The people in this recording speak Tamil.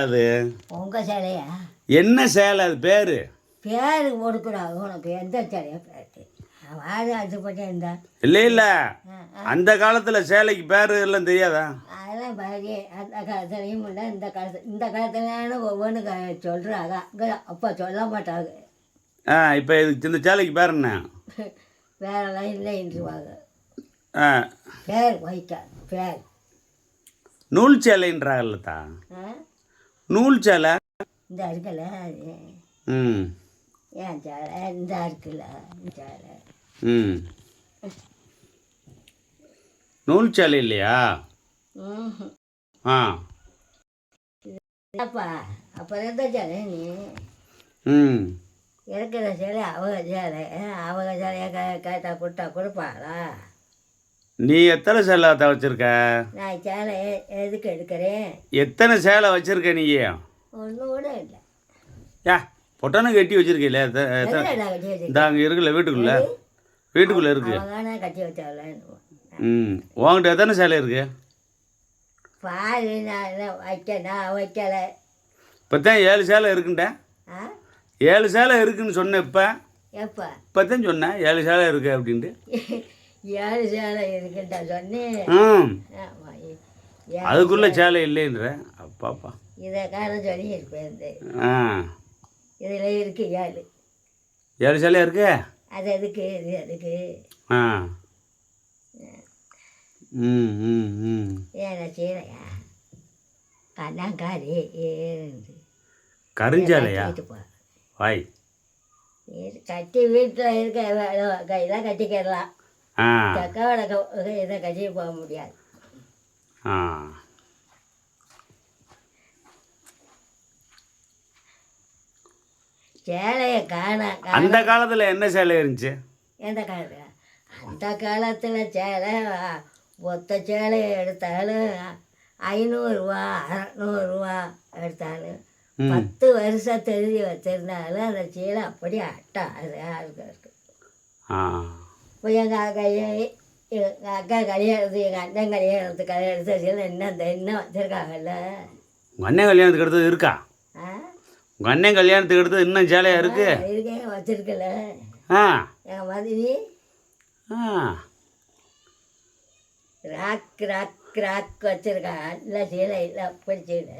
அது உங்கள் சேலையா? என்ன சேலை அது பேர்? பேர் கொடுக்குறாங்க உனக்கு எந்த சேலையா பேர்? வாழை அது போட்டே இருந்தா இல்லை அந்த காலத்தில் சேலைக்கு பேர் எல்லாம் தெரியாதா? அதெல்லாம் பாரு, அந்த காலத்துலேயும் இல்லை இந்த காலத்துல ஒவ்வொன்று சொல்கிறாங்க. அப்போ சொல்ல மாட்டாங்க. இப்போ இதுக்கு இந்த சேலைக்கு பேர் என்ன? வேறெல்லாம் இல்லைன்றுவாங்க. பேர் வைக்க பேர் நூல் சேலைன்றாங்கல்லத்தா. நூல் சேலை இந்த இருக்குல்ல அது. ஏன் சேலை இந்த இருக்குல்ல சேலை. நூல் சேலை இல்லையா? அப்பா அப்புறம் எந்த சேலை நீ? இருக்கிற சேலை அவங்க சேலை. அவங்க சேலையை கேட்டா கொடுப்பாளா? நீ எத்தனை சேலை வச்சிருக்க? நான் சேலை எதுக்கு எடுக்கிறேன்? எத்தனை சேலை வச்சிருக்க நீ? ஒன்றும் கூட இல்லை. பொட்டானு கட்டி வச்சிருக்கீல்ல? இந்த அங்கே இருக்குல்ல வீட்டுக்குள்ளே இருக்கு. கட்டி வச்சாலும் உங்கள்கிட்ட எத்தனை சேலை இருக்கு? பாரு, நான் வைக்கலை. இப்போ தான் 7 சேலை இருக்குண்டேன். 7 சேலை இருக்குன்னு சொன்னேன். இப்போ தான் சொன்னேன் 7 சேலை இருக்கு அப்படின்ட்டு. 7 சேலை இருக்குன்ட்டா சொன்னேன். அதுக்குள்ளே சேலை இல்லைன்ற அப்பாப்பா. இதை காரணம் சொல்லி இருப்பேன். இதில் இருக்கு 7 சேலையா இருக்கு. அது எதுக்கு? இது எதுக்கு? ஏன்னா சேலையா கண்ணாங்காரி கருஞ்சாலையா? வாய் கட்டி வீட்டில் இருக்க கையெல்லாம் கட்டிக்கிடலாம். தக்காவோட இதை கட்டி போக முடியாது. சேலையை அந்த காலத்தில் என்ன சேலை இருந்துச்சு? எந்த காலத்தில்? அந்த காலத்தில் சேலை ஒத்த சேலையை எடுத்தாலும் 500 600 எடுத்தாலும் 10 வருஷம் தெரிஞ்சு வச்சிருந்தாலும் அந்த சேலை அப்படி அட்டாக இருக்கு. இப்போ எங்கள் அக்கா கல்யாணத்துக்கு எங்கள் அண்ணன் கல்யாணத்துக்கு எடுத்து என்ன வச்சுருக்காங்கல்ல. உங்கள் அண்ணன் கல்யாணத்துக்கு எடுத்தது இருக்கா? உங்கள் அண்ணன் கல்யாணத்துக்கு எடுத்தது இன்னும் சேலையா இருக்கு? இருக்கேன் வச்சுருக்கல. எங்கள் மதினி ராக் வச்சுருக்கா. இல்லை சேலை இல்லை அப்படி சேலை.